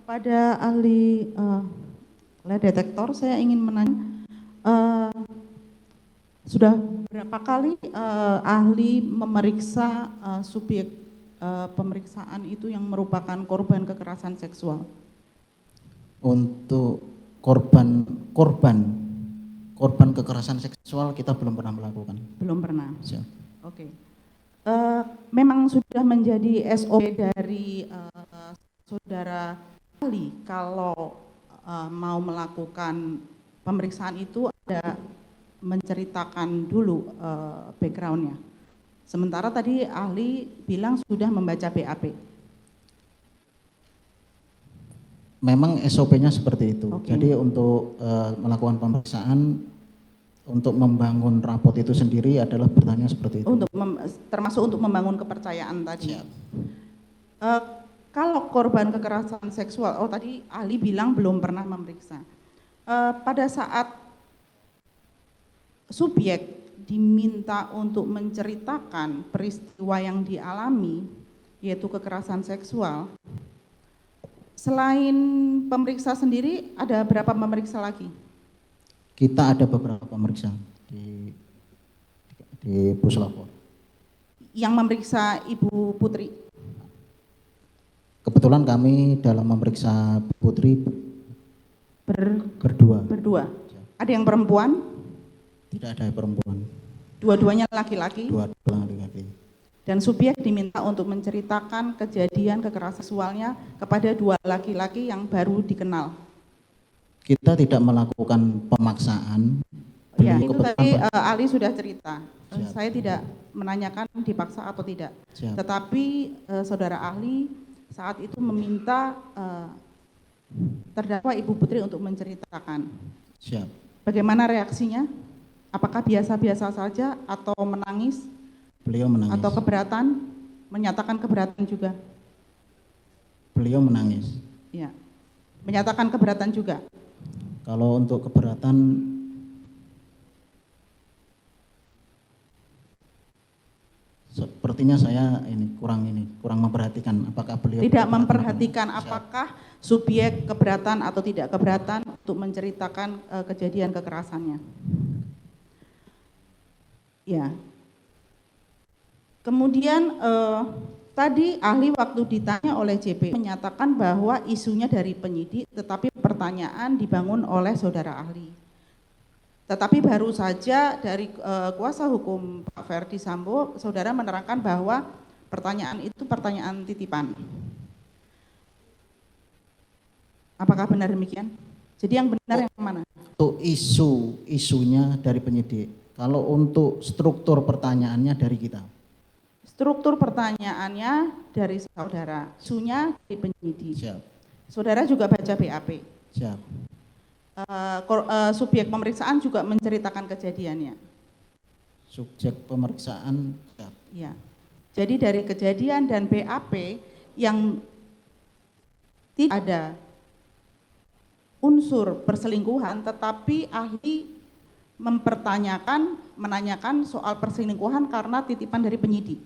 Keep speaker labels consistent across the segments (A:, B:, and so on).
A: Kepada ahli lie detektor, saya ingin menanya, sudah berapa kali ahli memeriksa subjek pemeriksaan itu yang merupakan korban kekerasan seksual?
B: Untuk korban kekerasan seksual kita belum pernah melakukan.
A: Belum pernah.
B: Siap.
A: Oke. Memang sudah menjadi SOP dari saudara ahli kalau mau melakukan pemeriksaan itu ada menceritakan dulu background-nya. Sementara tadi ahli bilang sudah membaca BAP.
B: Memang SOP-nya seperti itu.
A: Oke.
B: Jadi untuk melakukan pemeriksaan, untuk membangun raport itu sendiri adalah bertanya seperti itu.
A: Termasuk untuk membangun kepercayaan tadi.
B: Siap.
A: Kalau korban kekerasan seksual, tadi ahli bilang belum pernah memeriksa. Pada saat subjek diminta untuk menceritakan peristiwa yang dialami, yaitu kekerasan seksual, selain pemeriksa sendiri, ada berapa pemeriksa lagi?
B: Kita ada beberapa pemeriksa di Puslapor.
A: Yang memeriksa Ibu Putri?
B: Kebetulan kami dalam memeriksa Putri berdua. Ada yang perempuan?
A: Tidak ada perempuan. Dua-duanya laki-laki?
B: Dua-duanya laki-laki.
A: Dan subjek diminta untuk menceritakan kejadian kekerasan seksualnya kepada dua laki-laki yang baru dikenal.
B: Kita tidak melakukan pemaksaan.
A: Ya, itu tadi ahli sudah cerita.
B: Siap.
A: Saya tidak menanyakan dipaksa atau tidak.
B: Siap.
A: Tetapi saudara ahli saat itu meminta terdakwa Ibu Putri untuk menceritakan.
B: Siap.
A: Bagaimana reaksinya? Apakah biasa-biasa saja atau menangis?
B: Beliau menangis.
A: Atau keberatan? Menyatakan keberatan juga?
B: Beliau menangis.
A: Ya. Menyatakan keberatan juga?
B: Kalau untuk keberatan, sepertinya saya kurang memperhatikan apakah beliau
A: tidak memperhatikan apakah subjek keberatan atau tidak keberatan untuk menceritakan kejadian kekerasannya. Ya. Kemudian tadi ahli waktu ditanya oleh JP menyatakan bahwa isunya dari penyidik, tetapi pertanyaan dibangun oleh saudara ahli. Tetapi baru saja dari kuasa hukum Pak Ferdi Sambo, saudara menerangkan bahwa pertanyaan itu pertanyaan titipan. Apakah benar demikian? Jadi yang benar yang mana?
B: Untuk isunya dari penyidik. Kalau untuk struktur pertanyaannya dari kita.
A: Struktur pertanyaannya dari saudara, isunya dari penyidik.
B: Siap.
A: Saudara juga baca BAP.
B: Siap.
A: Subjek pemeriksaan juga menceritakan kejadiannya.
B: Subjek pemeriksaan. Siap.
A: Ya. Jadi dari kejadian dan BAP yang tidak ada unsur perselingkuhan, tetapi ahli menanyakan soal perselingkuhan karena titipan dari penyidik.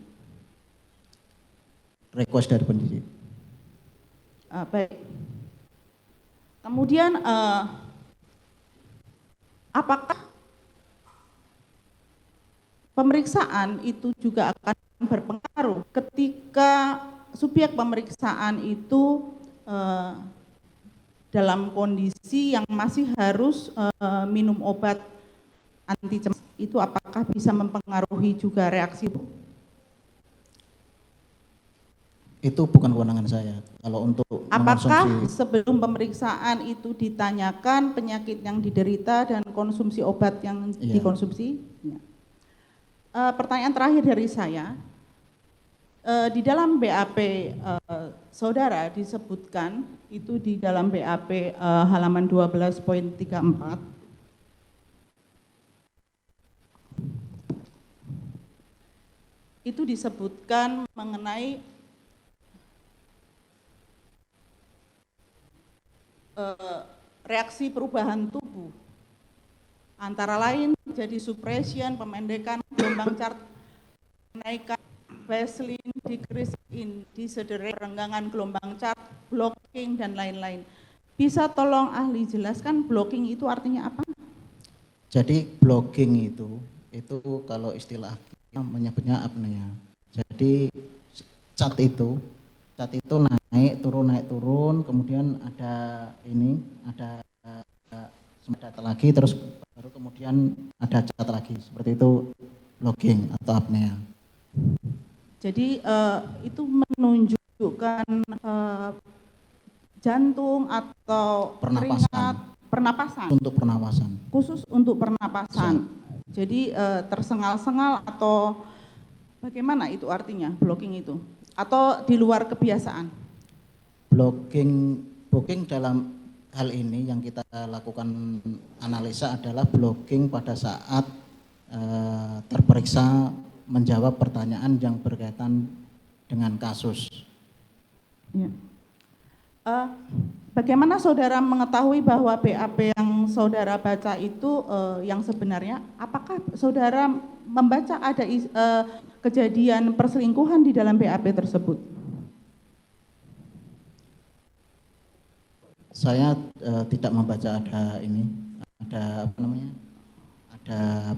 B: Request dari penyidik.
A: Baik. Kemudian apakah pemeriksaan itu juga akan berpengaruh ketika subjek pemeriksaan itu dalam kondisi yang masih harus minum obat anti cemas, itu apakah bisa mempengaruhi juga reaksi?
B: Itu bukan kewenangan saya. Kalau untuk
A: apakah sebelum pemeriksaan itu ditanyakan penyakit yang diderita dan konsumsi obat yang dikonsumsi? Ya. Pertanyaan terakhir dari saya, di dalam BAP saudara disebutkan, itu di dalam BAP halaman 12.34, itu disebutkan mengenai reaksi perubahan tubuh, antara lain jadi suppression, pemendekan gelombang chart, kenaikan baseline, decrease in, disederai, renggangan gelombang chart, blocking dan lain-lain. Bisa tolong ahli jelaskan blocking itu artinya apa?
B: Jadi blocking itu kalau istilah menyebutnya apnea. Jadi cat itu naik turun, kemudian ada cat lagi, terus baru kemudian ada cat lagi, seperti itu blocking atau apnea.
A: Jadi itu menunjukkan jantung atau keringat, pernapasan.
B: Untuk pernapasan.
A: Khusus untuk pernapasan. Jadi tersengal-sengal atau bagaimana itu artinya blocking itu? Atau di luar kebiasaan?
B: Blocking dalam hal ini yang kita lakukan analisa adalah blocking pada saat terperiksa menjawab pertanyaan yang berkaitan dengan kasus.
A: Ya. Bagaimana saudara mengetahui bahwa BAP yang saudara baca itu yang sebenarnya? Apakah saudara membaca ada kejadian perselingkuhan di dalam BAP tersebut?
B: Saya tidak membaca ada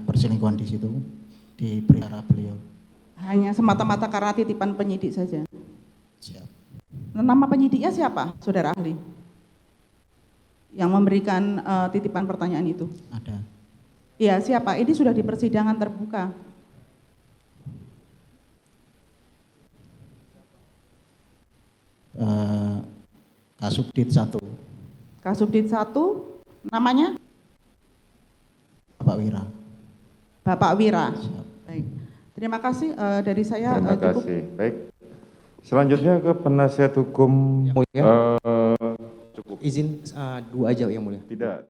B: perselingkuhan di situ di perkara beliau.
A: Hanya semata-mata karena titipan penyidik saja.
B: Siap.
A: Nama penyidiknya siapa, saudara ahli? Yang memberikan titipan pertanyaan itu?
B: Ada.
A: Iya, siapa? Ini sudah di persidangan terbuka.
B: Kasubdit 1.
A: Kasubdit 1, namanya?
B: Bapak Wira.
A: Bapak Wira.
B: Siap.
A: Baik. Terima kasih dari saya.
C: Terima
A: cukup.
C: kasih. Baik. Selanjutnya ke penasihat hukum.
D: Yang mulia.
C: Cukup.
D: Izin 2 aja yang mulia.
C: Tidak.